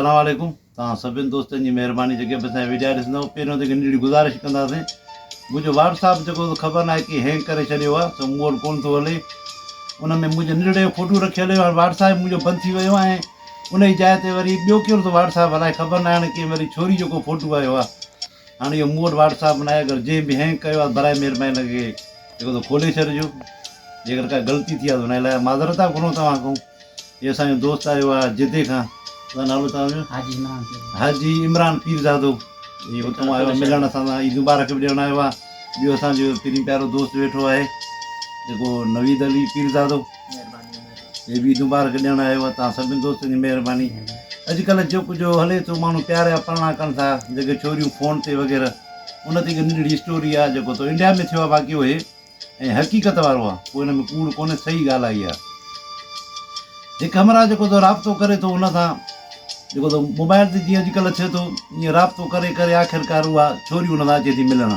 अस्सलाम वालेकुम। तव्हां सभिनि दोस्तनि जी महिरबानी जेके बि असांजा वीडियो ॾिसंदव, पहिरियों त नंढड़ी गुज़ारिश कंदासीं, मुंहिंजो व्हाट्सअप जेको ख़बर न आहे कि हैंग करे छॾियो आहे, त मूं वटि कोन थो हले। उन में मुंहिंजे नंढड़े जो फ़ोटू रखियल हुयो, हाणे व्हाट्सअप मुंहिंजो बंदि थी वियो आहे। उन जी जाइ ते वरी ॿियो कहिड़ो थो व्हाट्सअप हलाए, ख़बर न आहे हाणे कि वरी छोरी जेको फ़ोटू आयो आहे। हाणे इहो मूं वटि व्हाट्सअप न आहे, अगरि जंहिं बि हैंग कयो आहे बराए महिरबानी लॻे जेको त खोले छॾिजो। जेकर का ग़लती थी आहे त हुन लाइ माज़रत घुरो तव्हां खां। इहो असांजो दोस्त आयो आहे जिदे खां, नालो तव्हांजो? हाजी इमरान पीरज़ादो। इहो हुतां आयो आहे मिलण सां, ईद मुबारक बि ॾियणु आयो आहे। ॿियो असांजो पहिरीं प्यारो दोस्त वेठो आहे जेको नवीद अली पीरज़ादो, हे बि ईद मुबारक ॾियणु आयो आहे। तव्हां सभिनी दोस्तनि जी महिरबानी। अॼुकल्ह जेको जो हले थो, माण्हू प्यार जा परणा कनि था, जेके छोरियूं फ़ोन ते वग़ैरह, उन ते हिकु नंढड़ी स्टोरी आहे जेको त इंडिया में थियो आहे, बाक़ी उहे ऐं हक़ीक़त वारो आहे, कोई हिन में कूड़ कोन्हे, सही ॻाल्हि आहे। इहा हिकु हमरा जेको त राब्तो करे थो हुन सां, जेको त मोबाइल ते जीअं अॼुकल्ह थिए थो, ईअं राब्तो करे करे आख़िरकार उहा छोरी हुन सां अचे थी मिलणु।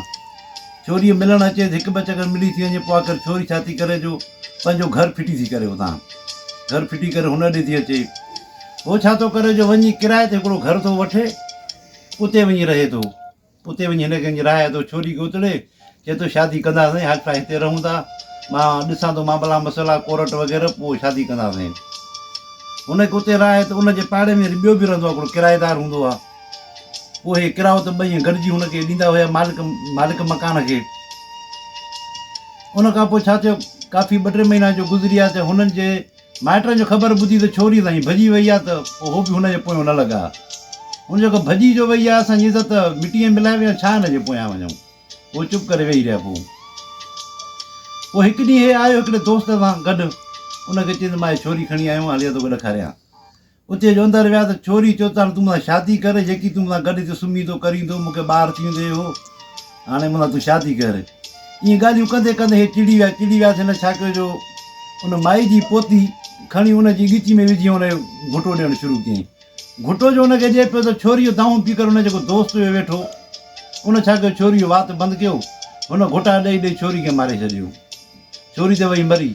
छोरीअ मिलणु अचे, हिकु ॿ चकर मिली थी वञे, पोइ आख़िर छोरी छा थी करे, जो पंहिंजो घर फिटी थी करे, हुतां घर फिटी करे हुन ॾे थी अचे। उहो छा थो करे, जो वञी किराए ते हिकिड़ो घर थो वठे, उते वञी रहे थो। उते वञी हिन खे राहे थो, छोरी खे उतड़े, चए थो शादी कंदासीं, हाल सां हिते रहूं था, मां ॾिसां थो मामला मसला कोर्ट वग़ैरह, पोइ शादी कंदासीं। हुनखे उते राहे त उनजे पाड़े में ॿियो बि रहंदो आहे, हिकिड़ो किराएदार हूंदो आहे। उहे किरायो त ॿई गॾिजी हुनखे ॾींदा हुया, मालिक मकान खे। उन खां पोइ छा थियो, काफ़ी 2-3 महीना जो गुज़री आहे, त हुननि जे माइटनि जो ख़बर ॿुधी त छोरी ताईं भॼी वई आहे, त पोइ उहो बि हुनजे पोयां न लॻा। हुन जेको भॼी जो वई आहे, असांजी इज़त मिटीअ में मिलाए विया, छा हिनजे पोयां वञूं। उहो चुप करे वेही रहिया। पोइ हिकु ॾींहुं हे आयो हिकिड़े दोस्त सां गॾु, उनखे चई त मां छोरी खणी आयो आहियां, हली तोखे ॾेखारियां। उते जो अंदरि विया त छोरी चयो त तूं मूंसां शादी करे, जेकी तूं मूंसां गॾु हिते सुम्ही थो करींदो, मूंखे ॿार थी वेंदे हो, हाणे मूंसां तूं शादी कर। ईअं ॻाल्हियूं कंदे कंदे हे चिड़ी वियासीं। हिन छा कयो, जो उन माई जी पोती खणी उनजी ॻिची में विझी हुनजो घुटो ॾियणु शुरू कयईं। घुटो जो हुनखे ॾिए पियो त छोरी जो दाऊं पी करे, हुन जेको दोस्त हुयो वेठो, उन छा कयो, छोरी जो वात बंदि कयो, हुन घुटा ॾेई ॾेई छोरी खे मारे छॾियो। छोरी त वई मरी।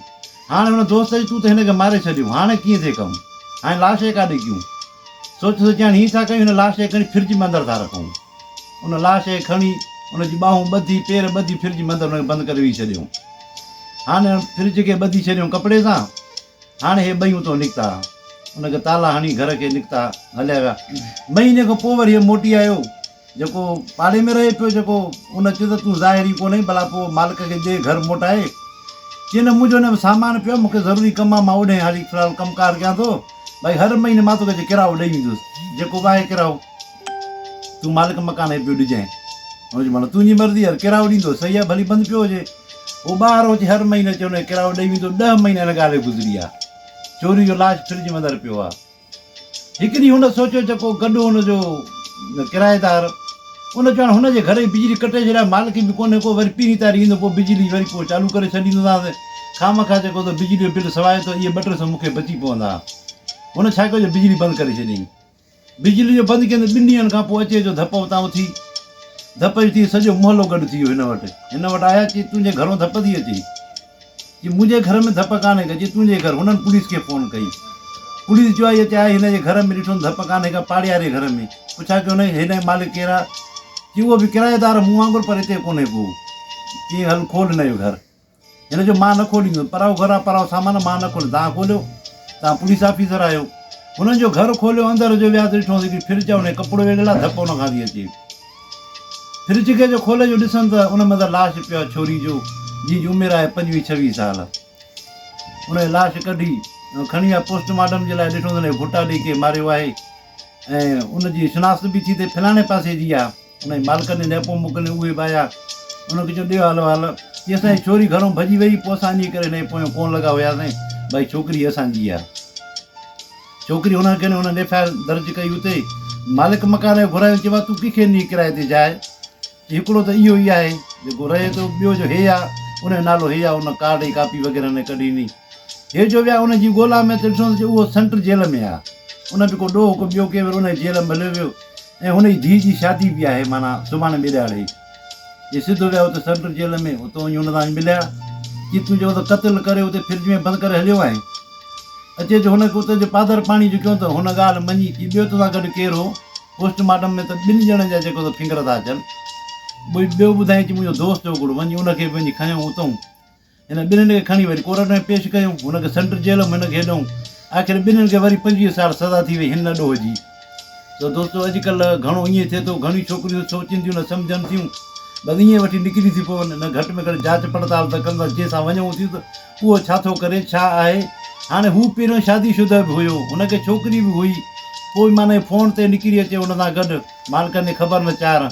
हाणे हुन दोस्त जी, तूं त हिनखे मारे छॾियो, हाणे कीअं थिए कमु, हाणे लाश काॾे कयूं। सोचे हाणे हीअं था कयूं, हिन लाश खे खणी फ्रिज में अंदरि था रखूं। उन लाश खे खणी उनजी ॿाहूं ॿधी, पेर ॿधी, फ्रिज में अंदरि हुनखे बंदि करे विझी छॾियूं। हाणे फ्रिज खे ॿधी छॾियूं कपिड़े सां। हाणे हे ॿई उतां निकिता, उनखे ताला हणी घर खे निकिता, हलिया विया। महीने खां पोइ वरी मोटी आयो, जेको पाड़े में रहे पियो, जेको उन चयो त तूं ज़ाहिरी कोन्हे, भला पोइ मालिक खे ॾे घर मोटाए। चई न, मुंहिंजो हिन में सामान पियो, मूंखे ज़रूरी कमु आहे, मां ओॾे हाली फ़िलहालु कमकार कयां थो, भई हर महीने मां तोखे किरायो ॾेई वेंदुसि, जेको बि आहे किरायो, तूं मालिक मकान पियो ॾिजांइ। हुनजी माना तुंहिंजी मर्ज़ी आहे, किरायो ॾींदो सही आहे, भली बंदि पियो हुजे। उहो ॿाहिरि अची हर महीने चयो हुनखे किरायो ॾेई वेंदो। 10 महीना हिन ॻाल्हि गुज़री आहे, छोरी जो लाश फ्रिज में अंदरि पियो आहे। हिकु ॾींहुं हुन सोचियो, जेको गॾु हुनजो किराएदार, उन चयो हुनजे घर जी बिजली कटे छॾिया, मालिक बि कोन्हे को, वरी 15 तारीख़ ईंदो, पोइ बिजली वरी पोइ चालू करे छॾींदोसीं। खामखा जेको त बिजली जो बिल सवाए थो, इहे 2-300 मूंखे बची पवंदा। हुन छा कयो, बिजली बंदि करे छॾियईं। बिजली जो बंदि कयईं त 2 ॾींहंनि खां पोइ अचे जो धप उतां उथी, धप थी सॼो मोहल्लो गॾु थी वियो हिन वटि आया। चई तुंहिंजे घरों धप थी अचे? चई मुंहिंजे घर में धप कान्हे का। चई तुंहिंजे घर। हुननि पुलिस खे फ़ोन कई, पुलिस जो आई, आहे हिनजे घर में ॾिठो धप कान्हे का, पाड़े वारे घर में। पुछा कयो हुनखे, हिन जो मालिक केरु आहे? चई उहो बि किराएदार मूं वांगुरु, पर हिते कोन्हे को। चई हल खोल हिन जो घर। हिन जो मां न खोलींदुसि, पराओ घर आहे, पराओ सामान, मां न खोलियो, तव्हां खोलियो, तव्हां पुलिस ऑफिसर आहियो। हुननि जो घर खोलियो, अंदरि जो विया त ॾिठो हिकिड़ी फ्रिज आहे, हुन कपिड़ो वेड़ियल आहे, धप हुन खां थी अचे। फ्रिज खे जो खोले जो ॾिसनि त उन में त लाश पियो आहे छोरी जो, जंहिंजी उमिरि आहे 25-26 साल। उन लाश कढी खणी विया पोस्टमार्टम जे लाइ, ॾिठो त घुटा ॾेई के मारियो आहे, ऐं उनजी शिनाख्त बि थी, त फलाणे पासे जी आहे। उन मालिक ने नेपो मोकिले, उहे बि आया। उनखे चयो ॾियो हलो हल। की असांजी छोरी घरों भॼी वई, पोइ असां इन करे हिन पोयां कोन लॻा हुयासीं, भई छोकिरी असांजी आहे। छोकिरी हुनखे हुननि FIR दर्ज कई, उते मालिक मकान जो घुरायो, चयो तूं कंहिंखे ॾींहुं किराए ते जाए? हिकिड़ो त इहो ई आहे जेको रहे थो, ॿियो जो हे आहे, उनजो नालो हे आहे, उन कार्ड जी कापी वग़ैरह ने कढी नी। हे जो विया उनजी ॻोल्हा में, त ॾिसो त उहो सेंट्रल जेल में आहे। उन बि को ॾोह को ॿियो कंहिं उन जेल में हलियो वियो, ऐं हुनजी धीउ जी शादी बि आहे, माना सुभाणे ॿेॾाड़े। ये सिधो विया उते सेंट्रल जेल में, उतो वञी हुन सां मिलिया। कि तूं जेको त क़त्ल करे उते फ्रिज में बंदि करे हलियो आहे। अचे जो हुनखे उते जो पादर पाणी जो कयूं त हुन ॻाल्हि मञी की ॿियो तोसां गॾु केरु हो। पोस्टमार्टम में त 2 ॼणनि जा जेको त फिंगर था अचनि। ॿियो ॿुधाई चई मुंहिंजो दोस्त हो हिकिड़ो, वञी हुनखे पंहिंजी खयूं उतां, हिन 2 खे खणी वरी कोर्ट में पेश कयूं, हुनखे सेंट्रल जेल में हिनखे हेॾऊं। आख़िर 2 खे वरी 25 साल सज़ा थी वई, हिन न ॾोह जी। त दोस्तो अॼुकल्ह घणो ईअं थिए थो, घणियूं छोकिरियूं सोचनि थियूं न सम्झनि थियूं, बसि ईअं वठी निकिरी थी पवनि, न घटि में घटि जांच पड़ताल त कंदा, जंहिंसां वञूं थियूं त उहो छा थो करे, छा आहे। हाणे हू पहिरियों शादीशुदा बि हुयो, हुनखे छोकिरी बि हुई, पोइ माना फ़ोन ते निकिरी अचे हुन सां गॾु, मालिकनि खे ख़बर न चार।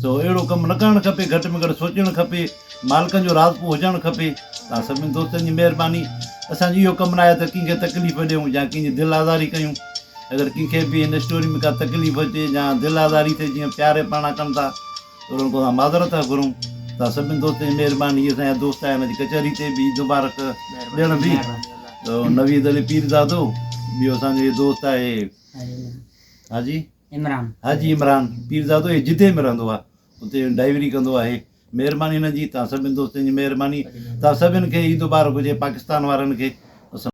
सो अहिड़ो कमु न करणु खपे, घटि में घटि सोचणु खपे, मालिकनि जो राज़ पोइ हुजणु खपे। तव्हां सभिनी दोस्तनि जी महिरबानी। असांजो इहो कमु न आहे त कंहिंखे तकलीफ़ ॾियूं या कंहिंजी दिलि आज़ारी कयूं। अगरि कंहिंखे बि हिन स्टोरी में का तकलीफ़ अचे या दिलि आज़ारी थिए, जीअं प्यारे पाणा कनि था, त उन्हनि खां माज़रत था घुरूं। तव्हां सभिनी दोस्तनि जी महिरबानी। इहे असांजा दोस्त आहिनि, अॼु कचहरी ते बि ईद मुबारक ॾियण बि। त नवीद अली पीरज़ादो, ॿियो असांजो इहे दोस्त आहे हाजी इमरान पीरज़ादो, इहे जिदे में रहंदो आहे, उते डाइवरी कंदो आहे। महिरबानी हिन जी, तव्हां सभिनी दोस्तनि जी महिरबानी। तव्हां सभिनि खे ईद मुबारक हुजे, पाकिस्तान वारनि खे।